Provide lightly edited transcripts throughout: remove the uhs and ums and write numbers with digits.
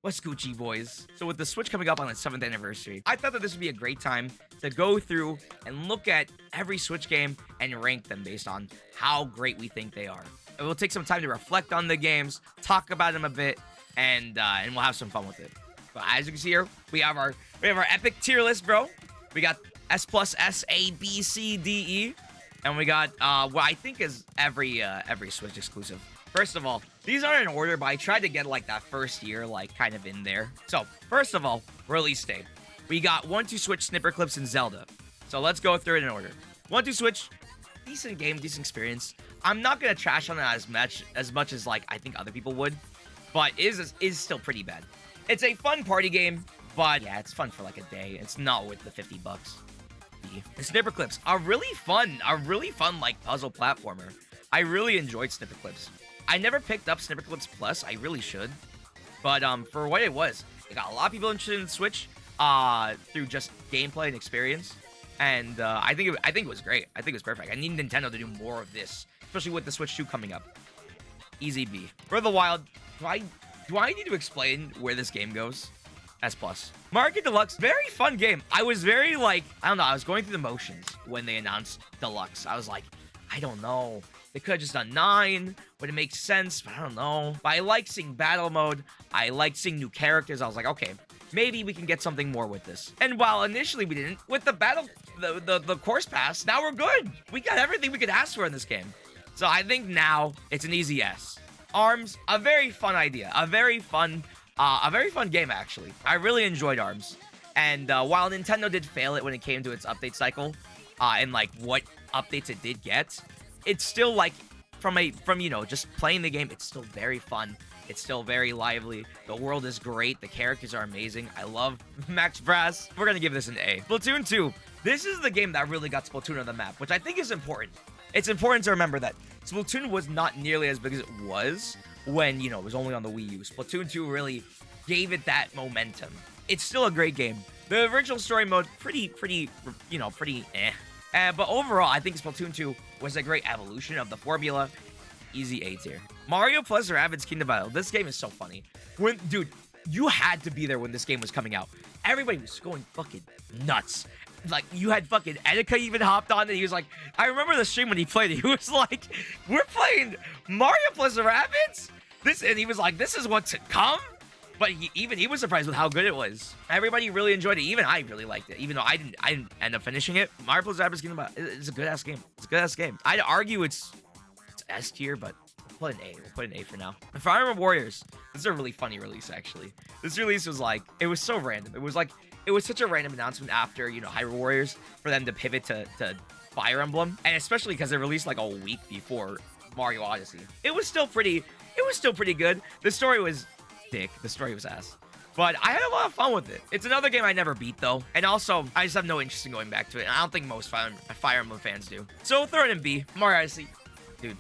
What's Gucci, boys? So with the Switch coming up on its 7th anniversary, I thought that this would be a great time to go through and look at every Switch game and rank them based on how great we think they are. And we'll take some time to reflect on the games, talk about them a bit, and we'll have some fun with it. But as you can see here, we have our epic tier list, bro. We got S plus S A B C D E, and we got what I think is every Switch exclusive. First of all, these aren't in order, but I tried to get like that first year like kind of in there. So first of all, release date. We got 1-2 Switch Snipper Clips and Zelda. So let's go through it in order. 1-2 Switch, decent game, decent experience. I'm not gonna trash on it as much as like I think other people would, but is still pretty bad. It's a fun party game, but yeah, it's fun for like a day. It's not worth the $50. The Snipper Clips are really fun like puzzle platformer. I really enjoyed Snipper Clips. I never picked up Snipper Clips Plus. I really should. But for what it was, it got a lot of people interested in the Switch through just gameplay and experience. And I think it was great. I think it was perfect. I need Nintendo to do more of this, especially with the Switch 2 coming up. Easy B. Breath of the Wild. Do I need to explain where this game goes? S+. Mario Kart Deluxe, very fun game. I was very like, I don't know, I was going through the motions when they announced Deluxe. I was like, I don't know. They could have just done 9. Would it make sense? But I don't know. But I like seeing battle mode. I like seeing new characters. I was like, okay, maybe we can get something more with this. And while initially we didn't, with the the course pass, now we're good. We got everything we could ask for in this game. So I think now it's an easy S. ARMS, a very fun idea. A very fun game, actually. I really enjoyed ARMS. And while Nintendo did fail it when it came to its update cycle, and like what updates it did get, it's still like from you know, just playing the game, it's still very fun. It's still very lively. The world is great. The characters are amazing. I love Max Brass. We're gonna give this an A. Splatoon 2. This is the game that really got Splatoon on the map, which I think is important. It's important to remember that Splatoon was not nearly as big as it was when, you know, it was only on the Wii U. Splatoon 2 really gave it that momentum. It's still a great game. The original story mode, pretty eh. But overall, I think Splatoon 2 was a great evolution of the formula. Easy A tier. Mario plus Rabbids Kingdom Battle. This game is so funny. Dude, you had to be there when this game was coming out. Everybody was going fucking nuts. Like, you had fucking Etika even hopped on, and he was like, I remember the stream when he played it. He was like, we're playing Mario plus Rabbids? And he was like, this is what's to come? But he was surprised with how good it was. Everybody really enjoyed it. Even I really liked it. Even though I didn't end up finishing it. Mario plus Rabbids Kingdom Battle, it's a good-ass game. It's a good-ass game. I'd argue it's S tier, but we'll put an A. We'll put an A for now. Fire Emblem Warriors. This is a really funny release, actually. This release was like, it was so random. It was such a random announcement after, you know, Hyrule Warriors for them to pivot to Fire Emblem. And especially because they released like a week before Mario Odyssey. It was still pretty good. The story was dick. The story was ass. But I had a lot of fun with it. It's another game I never beat, though. And also, I just have no interest in going back to it. And I don't think most Fire Emblem fans do. So we'll throw it in B. Mario Odyssey. Dude,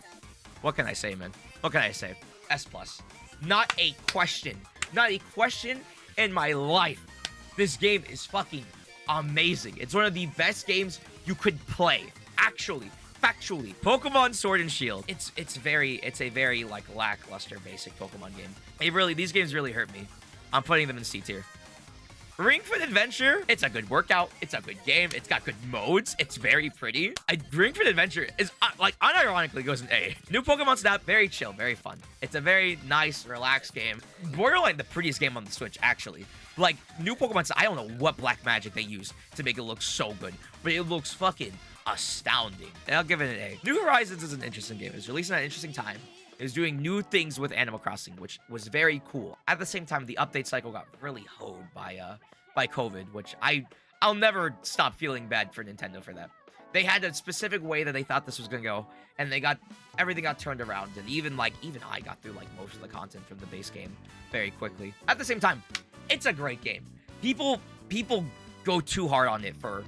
what can I say, man? What can I say? S+. Not a question. Not a question in my life. This game is fucking amazing. It's one of the best games you could play. Actually, factually. Pokemon Sword and Shield. It's a very like lackluster basic Pokemon game. These games really hurt me. I'm putting them in C tier. Ring Fit Adventure, it's a good workout. It's a good game. It's got good modes. It's very pretty. Ring Fit Adventure is, like, unironically goes in A. New Pokemon Snap, very chill, very fun. It's a very nice, relaxed game. Borderline the prettiest game on the Switch, actually. Like, new Pokemon Snap, I don't know what black magic they use to make it look so good, but it looks fucking astounding. And I'll give it an A. New Horizons is an interesting game. It was released at an interesting time. It was doing new things with Animal Crossing, which was very cool. At the same time, the update cycle got really hoed by COVID, which I'll never stop feeling bad for Nintendo for that. They had a specific way that they thought this was gonna go, and everything got turned around, and even I got through like most of the content from the base game very quickly. At the same time, it's a great game. People go too hard on it for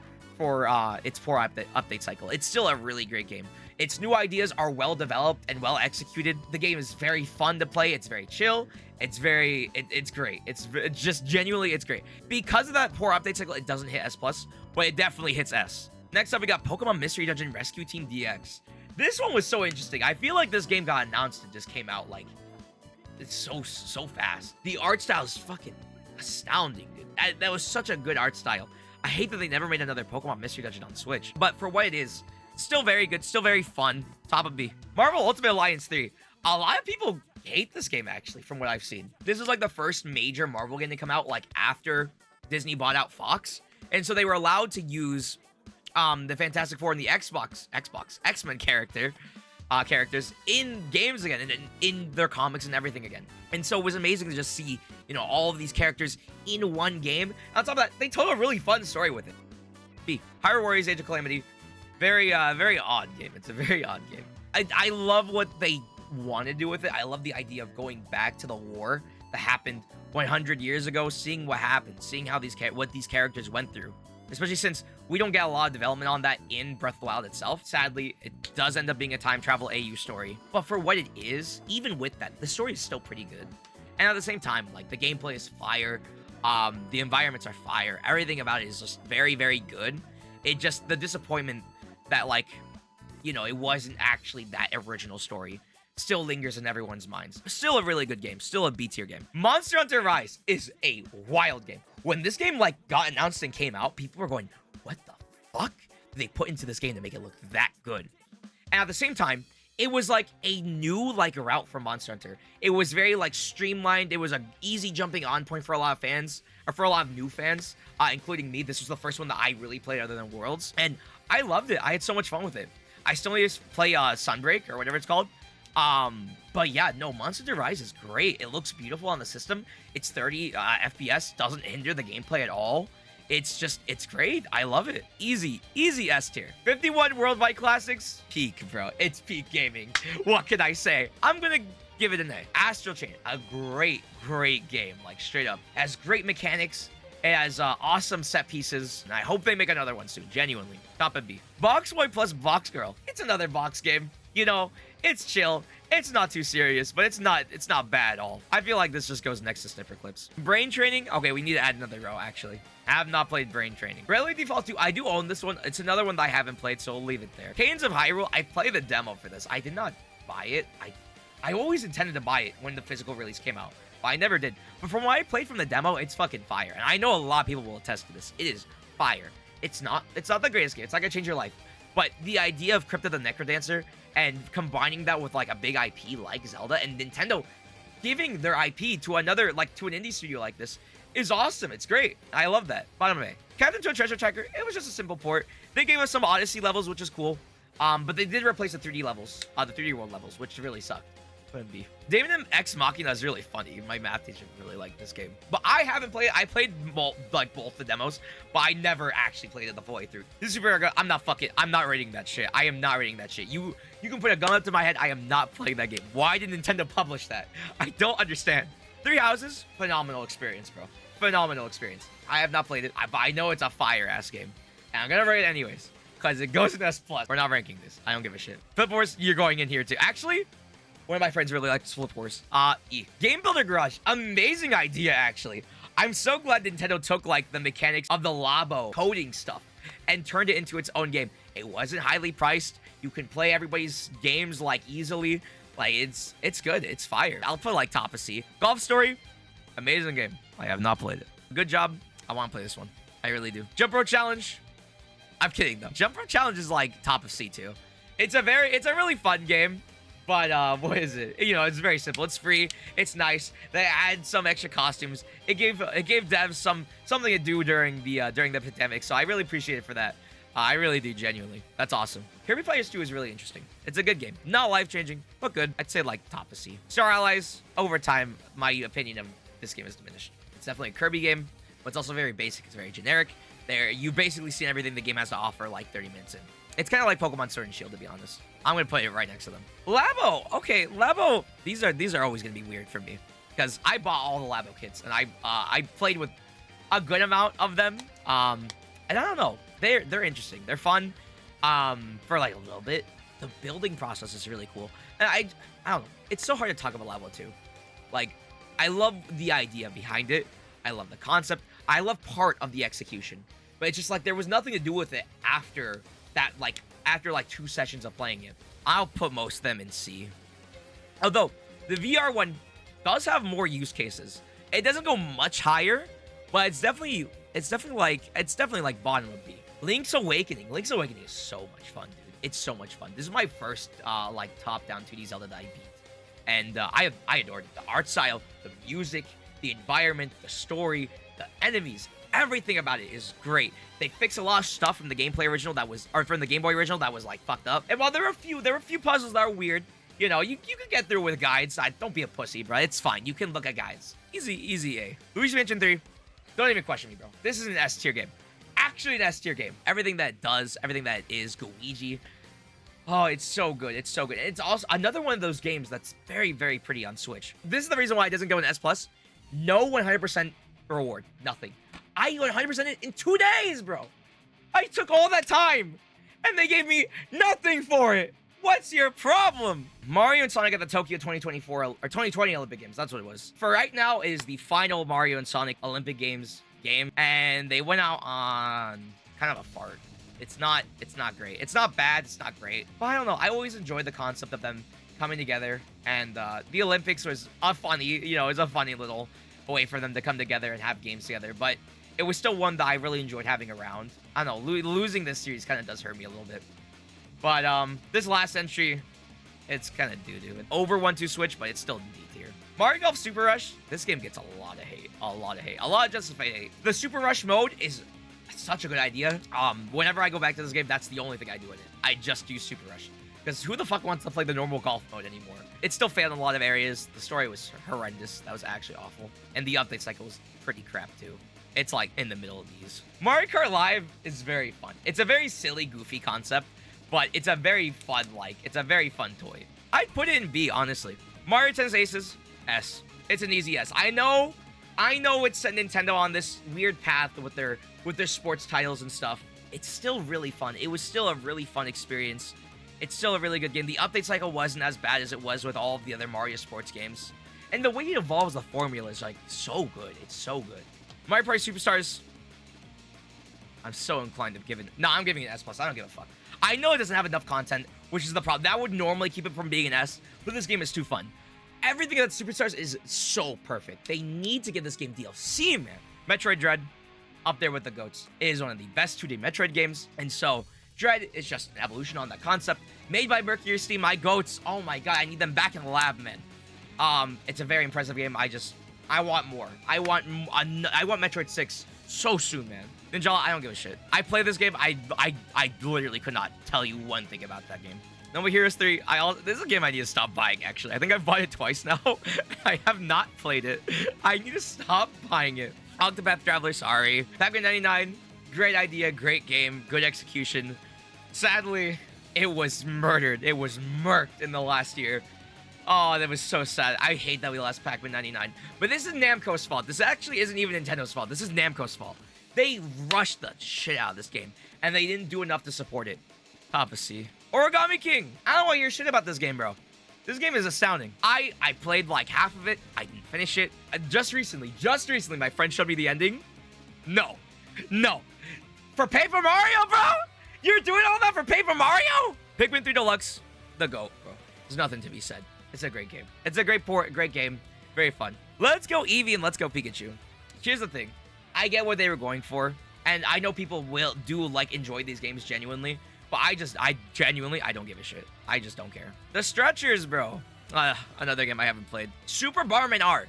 its poor update cycle. It's still a really great game. Its new ideas are well developed and well executed. The game is very fun to play. It's very chill. It's great. It's just genuinely, it's great. Because of that poor update cycle, it doesn't hit S+, but it definitely hits S. Next up, we got Pokemon Mystery Dungeon Rescue Team DX. This one was so interesting. I feel like this game got announced and just came out like it's so fast. The art style is fucking astounding, dude. That was such a good art style. I hate that they never made another Pokemon Mystery Dungeon on Switch, but for what it is, still very good, still very fun. Top of B. Marvel Ultimate Alliance 3. A lot of people hate this game, actually, from what I've seen. This is like the first major Marvel game to come out like after Disney bought out Fox, and so they were allowed to use the Fantastic Four and the X-Men characters in games again, and in their comics and everything again. And so it was amazing to just see, you know, all of these characters in one game. On top of that, they told a really fun story with it. B. Hyrule Warriors Age of Calamity. Very odd game. It's a very odd game. I love what they want to do with it. I love the idea of going back to the war that happened 100 years ago, seeing what happened, seeing how what these characters went through. Especially since we don't get a lot of development on that in Breath of the Wild itself. Sadly, it does end up being a time travel AU story. But for what it is, even with that, the story is still pretty good. And at the same time, like, the gameplay is fire. The environments are fire. Everything about it is just very, very good. It just, the disappointment that, like, you know, it wasn't actually that original story still lingers in everyone's minds. Still a really good game. Still a B tier game. Monster Hunter Rise is a wild game. When this game, like, got announced and came out, people were going, what the fuck did they put into this game to make it look that good? And at the same time, it was like a new, like, route for Monster Hunter. It was very, like, streamlined. It was an easy jumping on point for a lot of fans, or for a lot of new fans, including me. This was the first one that I really played other than Worlds, and I loved it. I had so much fun with it. I still need to play Sunbreak, or whatever it's called. But yeah, no, Monster Hunter Rise is great. It looks beautiful on the system. It's 30 FPS, doesn't hinder the gameplay at all. It's great. I love it. Easy S tier. 51 Worldwide Classics. Peak, bro. It's peak gaming. What can I say? I'm gonna give it an A. Astral Chain, a great game. Like, straight up. It has great mechanics. It has awesome set pieces, and I hope they make another one soon, genuinely. Top of B. Box Boy plus Box Girl. It's another box game. You know, it's chill. It's not too serious, but it's not bad at all. I feel like this just goes next to Snipper Clips. Brain Training. Okay, we need to add another row, actually. I have not played Brain Training. Bravely Default 2, I do own this one. It's another one that I haven't played, so we'll leave it there. Cadence of Hyrule, I played the demo for this. I did not buy it. I always intended to buy it when the physical release came out, but I never did. But from what I played from the demo, it's fucking fire. And I know a lot of people will attest to this. It is fire. It's not the greatest game. It's not gonna change your life. But the idea of Crypto the Necrodancer and combining that with, like, a big IP like Zelda, and Nintendo giving their IP to another, like, to an indie studio like this is awesome. It's great. I love that. Bottom A. Captain Toad Treasure Tracker, it was just a simple port. They gave us some Odyssey levels, which is cool. But they did replace the 3D levels, the 3D world levels, which really sucked. B. Daemon X Machina is really funny. My math teacher really liked this game. But I haven't played it. I played both the demos, but I never actually played it the full way through. This is super. I'm not rating that shit. I am not rating that shit. You can put a gun up to my head. I am not playing that game. Why did Nintendo publish that? I don't understand. Three Houses, phenomenal experience, bro. Phenomenal experience. I have not played it, but I know it's a fire-ass game. And I'm gonna rate it anyways, because it goes in S+. We're not ranking this. I don't give a shit. Flip Wars, you're going in here too. Actually, one of my friends really likes Flip Wars. E. Game Builder Garage. Amazing idea, actually. I'm so glad Nintendo took, like, the mechanics of the Labo coding stuff and turned it into its own game. It wasn't highly priced. You can play everybody's games, like, easily. Like, it's good. It's fire. I'll put, like, top of C. Golf Story. Amazing game. I have not played it. Good job. I want to play this one. I really do. Jump Rope Challenge. I'm kidding, though. Jump Rope Challenge is, like, top of C, too. It's a really fun game. But, what is it? You know, it's very simple. It's free. It's nice. They add some extra costumes. It gave devs something to do during the pandemic. So I really appreciate it for that. I really do, genuinely. That's awesome. Kirby Fighters 2 is really interesting. It's a good game. Not life-changing, but good. I'd say, like, top of C. Star Allies, over time, my opinion of this game is diminished. It's definitely a Kirby game, but it's also very basic. It's very generic. You've basically seen everything the game has to offer, like, 30 minutes in. It's kind of like Pokemon Sword and Shield, to be honest. I'm going to put it right next to them. Labo. Okay, Labo. These are always going to be weird for me, because I bought all the Labo kits, and I played with a good amount of them. And I don't know. They're interesting. They're fun for, like, a little bit. The building process is really cool. And I don't know. It's so hard to talk about Labo, too. Like, I love the idea behind it. I love the concept. I love part of the execution. But it's just, like, there was nothing to do with it after that, like, after 2 sessions of playing it. I'll put most of them in C. Although, the VR one does have more use cases. It doesn't go much higher, but it's definitely like bottom of B. Link's Awakening. Link's Awakening is so much fun, dude. It's so much fun. This is my first like top-down 2D Zelda that I beat, and I adored it. The art style, the music, the environment, the story, the enemies, everything about it is great. They fixed a lot of stuff from the gameplay original or from the Game Boy original that was like fucked up. And while there were a few puzzles that are weird, you know, you can get through with guides. Don't be a pussy, bro. It's fine. You can look at guides. Easy A. Luigi Mansion 3. Don't even question me, bro. This is an S tier game. Actually an S tier game. Everything that it does, everything that it is, Luigi. Oh, it's so good. It's so good. And it's also another one of those games that's very, very pretty on Switch. This is the reason why it doesn't go in S+. No 100% reward. Nothing. I 100% it in 2 days, bro. I took all that time, and they gave me nothing for it. What's your problem? Mario and Sonic at the Tokyo 2024 or 2020 Olympic Games. That's what it was. For right now, it is the final Mario and Sonic Olympic Games game, and they went out on kind of a fart. It's not great. It's not bad. It's not great. But I don't know. I always enjoyed the concept of them coming together, and the Olympics was a funny little way for them to come together and have games together. But it was still one that I really enjoyed having around. I don't know. Losing this series kind of does hurt me a little bit. But this last entry, it's kind of doo-doo. Over 1-2 Switch, but it's still D tier. Mario Golf Super Rush, this game gets a lot of hate. A lot of justified hate. The Super Rush mode is such a good idea. Whenever I go back to this game, that's the only thing I do in it. I just use Super Rush. Because who the fuck wants to play the normal golf mode anymore? It still failed in a lot of areas. The story was horrendous. That was actually awful. And the update cycle was pretty crap, too. It's like in the middle of these. Mario Kart Live is very fun. It's a very silly, goofy concept, but it's a very fun, toy. I'd put it in B, honestly. Mario Tennis Aces, S. It's an easy S. I know it's Nintendo on this weird path with their sports titles and stuff. It's still really fun. It was still a really fun experience. It's still a really good game. The update cycle wasn't as bad as it was with all of the other Mario sports games. And the way it evolves the formula is like so good. It's so good. Mario Party Superstars, I'm so inclined to give it... No, I'm giving it S+. I don't give a fuck. I know it doesn't have enough content, which is the problem. That would normally keep it from being an S, but this game is too fun. Everything about Superstars is so perfect. They need to give this game DLC, man. Metroid Dread, up there with the GOATs. It is one of the best 2D Metroid games, and so Dread is just an evolution on that concept. Made by Mercury Steam, my GOATs. Oh my god, I need them back in the lab, man. It's a very impressive game. I want more. I want Metroid 6 so soon, man. Ninja, I don't give a shit. I play this game. I literally could not tell you one thing about that game. No More Heroes 3. This is a game I need to stop buying, actually. I think I've bought it twice now. I have not played it. I need to stop buying it. Octopath Traveler, sorry. Pac-Man 99, great idea, great game, good execution. Sadly, it was murdered. It was murked in the last year. Oh, that was so sad. I hate that we lost Pac-Man 99. But this is Namco's fault. This actually isn't even Nintendo's fault. This is Namco's fault. They rushed the shit out of this game, and they didn't do enough to support it. Papa C. Origami King. I don't want to hear shit about this game, bro. This game is astounding. I played like half of it. I didn't finish it. Just recently, my friend showed me the ending. No. For Paper Mario, bro? You're doing all that for Paper Mario? Pikmin 3 Deluxe, the GOAT, bro. There's nothing to be said. It's a great game. It's a great port, great game. Very fun. Let's go Eevee and let's go Pikachu. Here's the thing. I get what they were going for, and I know people do enjoy these games genuinely, but I don't give a shit. I just don't care. The Stretchers, bro. Another game I haven't played. Super Bomberman R.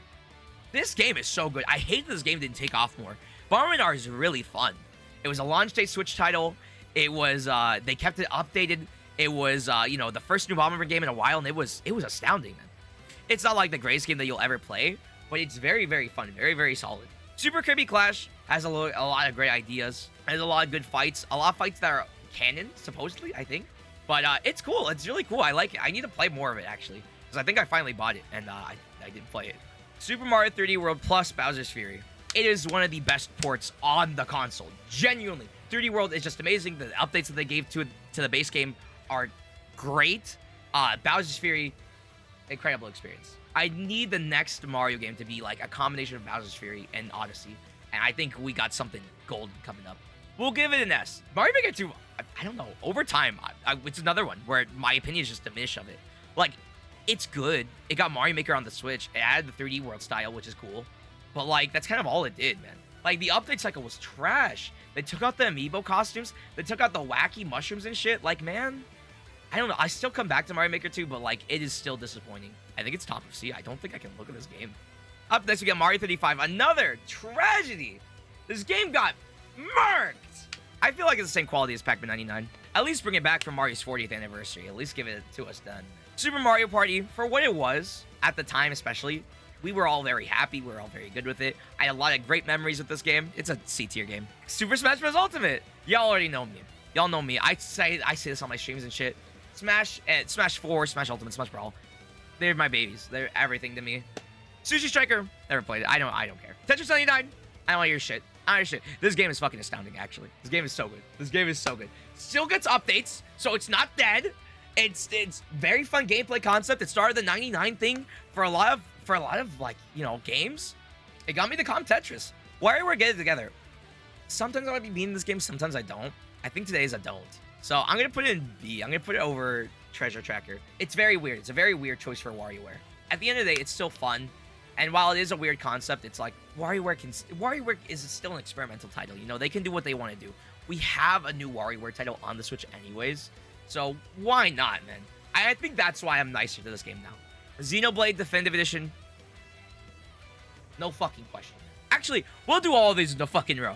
This game is so good. I hate that this game didn't take off more. Bomberman R is really fun. It was a launch day Switch title. It was, they kept it updated. It was, the first new Bomberman game in a while, and it was astounding, man. It's not like the greatest game that you'll ever play, but it's very, very fun. Very, very solid. Super Kirby Clash has a lot of great ideas. Has a lot of good fights. A lot of fights that are canon, supposedly, I think. But it's cool. It's really cool. I like it. I need to play more of it, actually. Because I think I finally bought it, and I didn't play it. Super Mario 3D World plus Bowser's Fury. It is one of the best ports on the console. Genuinely. 3D World is just amazing. The updates that they gave to the base game are great. Bowser's Fury, incredible experience. I need the next Mario game to be like a combination of Bowser's Fury and Odyssey. And I think we got something golden coming up. We'll give it an S. Mario Maker 2, I don't know. Over time, it's another one where my opinion is just diminished of it. Like, It's good. It got Mario Maker on the Switch. It added the 3D world style, which is cool. But, like, that's kind of all it did, man. Like, the update cycle was trash. They took out the amiibo costumes. They took out the wacky mushrooms and shit. Like, man, I don't know. I still come back to Mario Maker 2, but, like, it is still disappointing. I think it's top of C. I don't think I can look at this game. Up next, we got Mario 35. Another tragedy. This game got murked. I feel like it's the same quality as Pac-Man 99. At least bring it back for Mario's 40th anniversary. At least give it to us then. Super Mario Party, for what it was, at the time especially, we were all very happy. We were all very good with it. I had a lot of great memories with this game. It's a C-tier game. Super Smash Bros. Ultimate. Y'all already know me. Y'all know me. I say this on my streams and shit. Smash 4, Smash Ultimate, Smash Brawl. They're my babies. They're everything to me. Sushi Striker. Never played it. I don't care. Tetris 99. I don't want your shit. I don't want your shit. This game is fucking astounding, actually. This game is so good. This game is so good. Still gets updates, so it's not dead. It's very fun gameplay concept. It started the 99 thing for a lot of like, you know, games. It got me to comp Tetris. WarioWare get it together. Sometimes I want to be mean in this game, sometimes I don't. I think today is I don't. So I'm gonna put it in B. I'm gonna put it over Treasure Tracker. It's very weird. It's a very weird choice for WarioWare. At the end of the day, it's still fun. And while it is a weird concept, it's like WarioWare is still an experimental title. You know, they can do what they want to do. We have a new WarioWare title on the Switch anyways. So why not, man? I think that's why I'm nicer to this game now. Xenoblade Definitive Edition. No fucking question. Actually, we'll do all of these in a fucking row.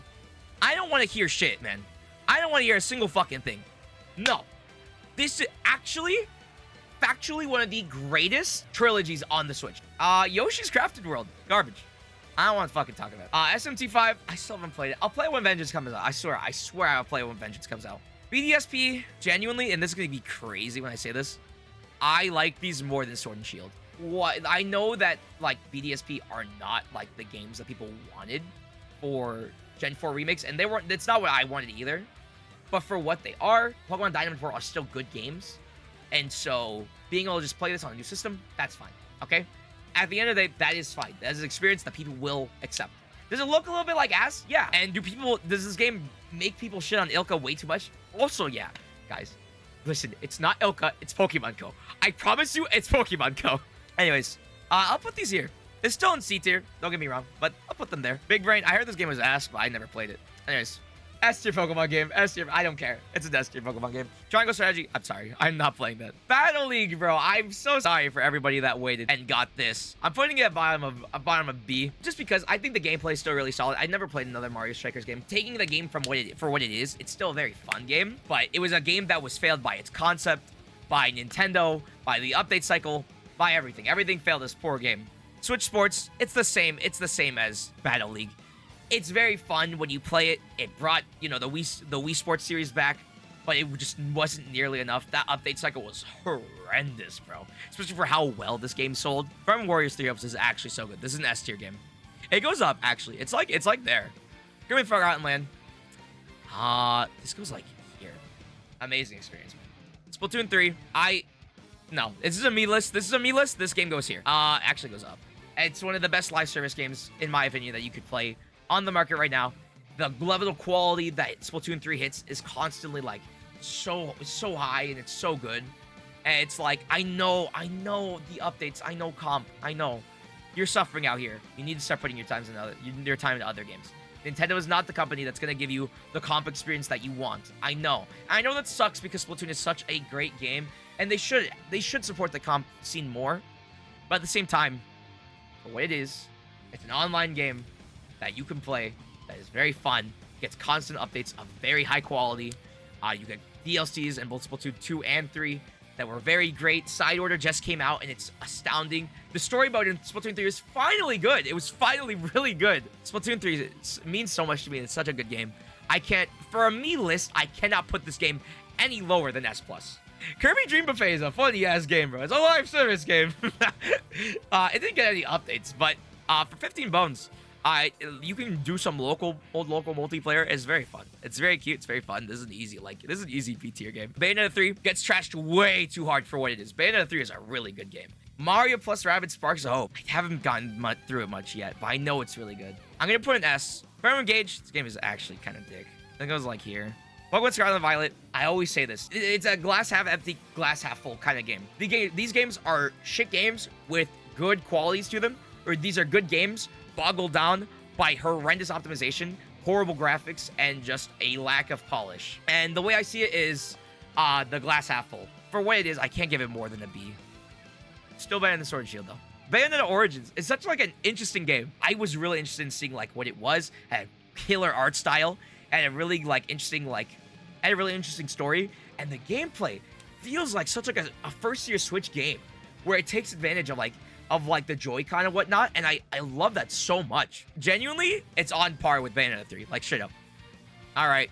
I don't want to hear shit, man. I don't want to hear a single fucking thing. No. This is actually, factually one of the greatest trilogies on the Switch. Yoshi's Crafted World. Garbage. I don't want to fucking talk about it. SMT5. I still haven't played it. I'll play it when Vengeance comes out. I swear I'll play it when Vengeance comes out. BDSP, genuinely, and this is going to be crazy when I say this, I like these more than Sword and Shield. What I know that, like, BDSP are not, like, the games that people wanted for Gen 4 remakes, and they weren't, that's not what I wanted either. But for what they are, Pokemon Diamond 4 are still good games. And so, being able to just play this on a new system, that's fine, okay? At the end of the day, that is fine. That is an experience that people will accept. Does it look a little bit like ass? Yeah. And does this game make people shit on Ilka way too much? Also, yeah. Guys, listen, it's not Ilka, it's Pokemon Co. I promise you, it's Pokemon Co. Anyways, I'll put these here. It's still in C tier, don't get me wrong, but I'll put them there. Big Brain, I heard this game was ass, but I never played it. Anyways, S tier Pokemon game, S tier, I don't care. It's a S tier Pokemon game. Triangle Strategy, I'm sorry, I'm not playing that. Battle League, bro, I'm so sorry for everybody that waited and got this. I'm putting it at bottom of B, just because I think the gameplay is still really solid. I never played another Mario Strikers game. Taking the game for what it is, it's still a very fun game, but it was a game that was failed by its concept, by Nintendo, by the update cycle, by everything. Everything failed this poor game. Switch Sports, it's the same as Battle League. It's very fun when you play it. It brought, you know, the Wii Sports series back, but it just wasn't nearly enough. That update cycle was horrendous, bro. Especially for how well this game sold. Farm Warriors 3 Ups is actually so good. This is an S tier game. It goes up, actually. It's like there. Grim Forgotten Land. This goes like here. Amazing experience, man. Splatoon 3. No, this is a me list. This game goes here. Actually goes up. It's one of the best live service games, in my opinion, that you could play on the market right now. The level of quality that Splatoon 3 hits is constantly, like, so high, and it's so good. And it's like, I know the updates. I know comp. I know. You're suffering out here. You need to start putting your time into other games. Nintendo is not the company that's going to give you the comp experience that you want. I know. I know that sucks because Splatoon is such a great game, and they should support the comp scene more. But at the same time, for what it is, it's an online game that you can play that is very fun, gets constant updates of very high quality. You get DLCs in both Splatoon 2 and 3 that were very great. Side Order just came out, and it's astounding. The story mode in Splatoon 3 is finally good. It was finally really good. Splatoon 3 means so much to me, and it's such a good game. For a me list, I cannot put this game any lower than S+. Kirby Dream Buffet is a funny-ass game, bro. It's a live service game. It didn't get any updates, but for 15 bones, you can do some local multiplayer. It's very fun. It's very cute. It's very fun. This is an easy B tier game. Bayonetta 3 gets trashed way too hard for what it is. Bayonetta 3 is a really good game. Mario plus Rabbids Sparks of Hope. I haven't gotten through it much yet, but I know it's really good. I'm gonna put an S. Firm Engage. This game is actually kind of dick. I think it was like here. Pokemon Scarlet and Violet, I always say this. It's a glass half empty, glass half full kind of game. These games are shit games with good qualities to them, or these are good games boggled down by horrendous optimization, horrible graphics, and just a lack of polish. And the way I see it is the glass half full. For what it is, I can't give it more than a B. Still better than the Sword and Shield, though. Bayonetta Origins is such like an interesting game. I was really interested in seeing like what it was. Had a killer art style and a really interesting story. And the gameplay feels like such like a first-year Switch game where it takes advantage of the Joy-Con and whatnot. And I love that so much. Genuinely, it's on par with Bayonetta 3. Like straight up. All right,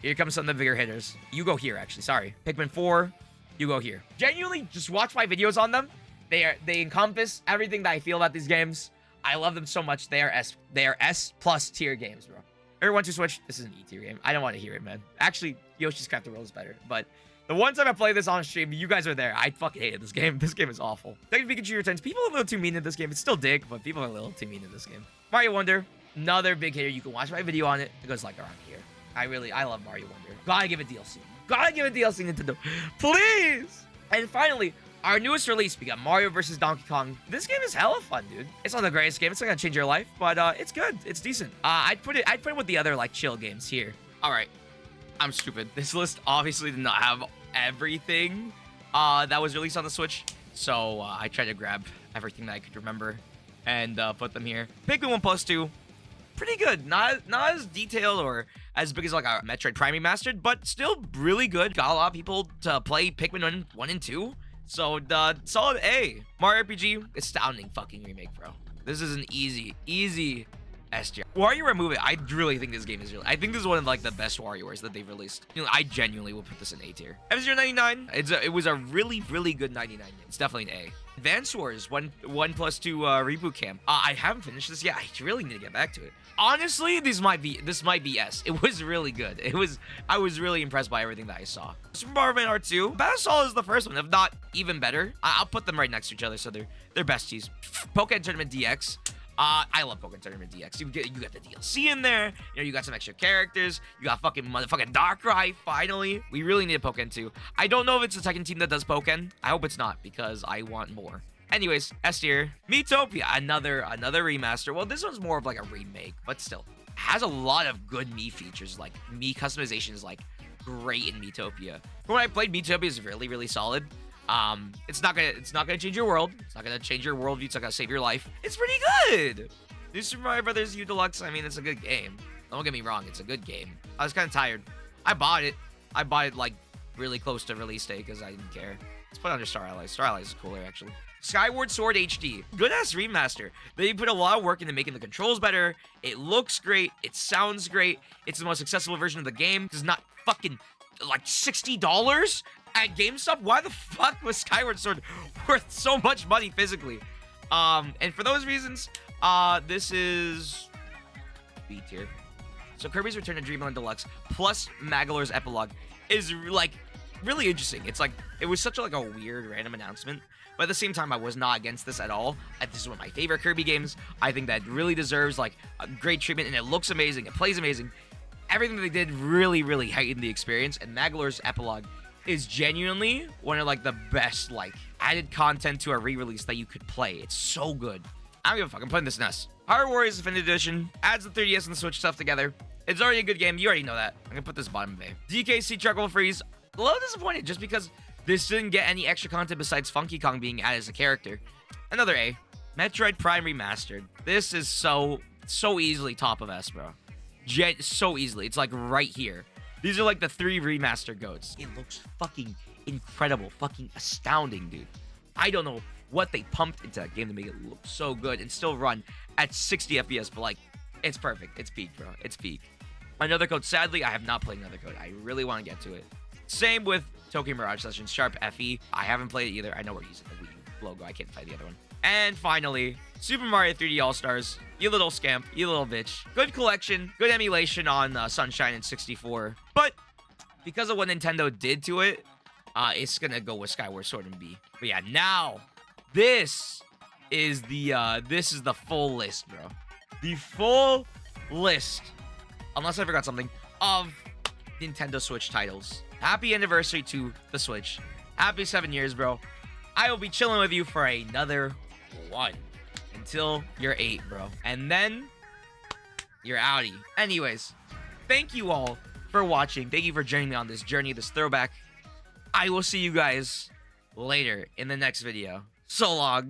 here comes some of the bigger hitters. You go here, actually. Sorry, Pikmin 4. You go here. Genuinely, just watch my videos on them. They encompass everything that I feel about these games. I love them so much. They are S plus tier games, bro. Everyone to Switch, this is an E tier game. I don't want to hear it, man. Actually, Yoshi's Crafted World is better. But the one time I played this on stream, you guys are there. I fucking hated this game. This game is awful. Thank you, Pikachu returns. People are a little too mean in this game. It's still dick, but people are a little too mean in this game. Mario Wonder, another big hitter. You can watch my video on it. It goes like around here. I love Mario Wonder. Gotta give it DLC. Gotta give it DLC, Nintendo. Please! And finally, our newest release, we got Mario vs. Donkey Kong. This game is hella fun, dude. It's not the greatest game. It's not gonna change your life, but it's good. It's decent. I'd put it with the other like chill games here. All right, I'm stupid. This list obviously did not have everything that was released on the Switch, so I tried to grab everything that I could remember and put them here. Pikmin 1+2, pretty good. Not as detailed or as big as like a Metroid Prime Remastered, but still really good. Got a lot of people to play Pikmin 1 and 2. So, solid A. Mario RPG, astounding fucking remake, bro. This is an easy S tier. Wario Move It, I really think this game is I think this is one of like the best WarioWares that they've released. You know, I genuinely will put this in A tier. F-Zero 99, it was a really good 99 game. It's definitely an A. Advance Wars 1+2 Reboot Camp. I haven't finished this yet. I really need to get back to it. Honestly, this might be S. It was really good. I was really impressed by everything that I saw. Super Mario Maker R2. Battle is the first one, if not even better. I'll put them right next to each other, so they're besties. Pokémon Tournament DX. I love Pokémon Tournament DX. You got the DLC in there. You know, you got some extra characters. You got fucking motherfucking Darkrai. Finally, we really need a Pokémon 2. I don't know if it's the second team that does Pokémon. I hope it's not because I want more. Anyways, S tier. Miitopia, another remaster. Well, this one's more of like a remake, but still has a lot of good Mii features. Like Mii customization is like great in Miitopia. From when I played, Miitopia is really solid. It's not gonna change your world. It's not gonna change your worldview. It's not gonna save your life. It's pretty good. New Super Mario Brothers U Deluxe. I mean, it's a good game. Don't get me wrong. It's a good game. I was kind of tired. I bought it like really close to release day because I didn't care. Let's put it under Star Allies. Star Allies is cooler actually. Skyward Sword HD. Good ass remaster. They put a lot of work into making the controls better. It looks great. It sounds great. It's the most accessible version of the game. It's not fucking like $60 at GameStop. Why the fuck was Skyward Sword worth so much money physically? And for those reasons, this is B tier. So Kirby's Return to Dreamland Deluxe plus Magolor's Epilogue is like really interesting. It's like it was such a weird random announcement. But at the same time, I was not against this at all. This is one of my favorite Kirby games. I think that really deserves like a great treatment, and it looks amazing. It plays amazing. Everything that they did really heightened the experience. And Magolor's Epilogue is genuinely one of like the best like added content to a re-release that you could play. It's so good. I don't give a fuck. I'm putting this in S. Hyrule Warriors Definitive Edition adds the 3DS and the Switch stuff together. It's already a good game. You already know that. I'm gonna put this bottom of A. DKC Chuckle Freeze. A little disappointed just because this didn't get any extra content besides Funky Kong being added as a character. Another A. Metroid Prime Remastered. This is so easily top of S, bro. So easily. It's like right here. These are like the 3 remaster goats. It looks fucking incredible. Fucking astounding, dude. I don't know what they pumped into that game to make it look so good and still run at 60 FPS, but like, it's perfect. It's peak, bro. It's peak. Another code. Sadly, I have not played another code. I really want to get to it. Same with Tokyo Mirage Sessions, Sharp FE. I haven't played it either. I know we're using the Wii U logo. I can't find the other one. And finally, Super Mario 3D All-Stars. You little scamp. You little bitch. Good collection. Good emulation on Sunshine and 64. But because of what Nintendo did to it, it's going to go with Skyward Sword and B. But yeah, now, this is the full list, bro. The full list, unless I forgot something, of Nintendo Switch titles. Happy anniversary to the Switch. Happy 7 years, bro. I will be chilling with you for another one until you're 8, bro. And then you're outie. Anyways, thank you all for watching. Thank you for joining me on this journey, this throwback. I will see you guys later in the next video. So long.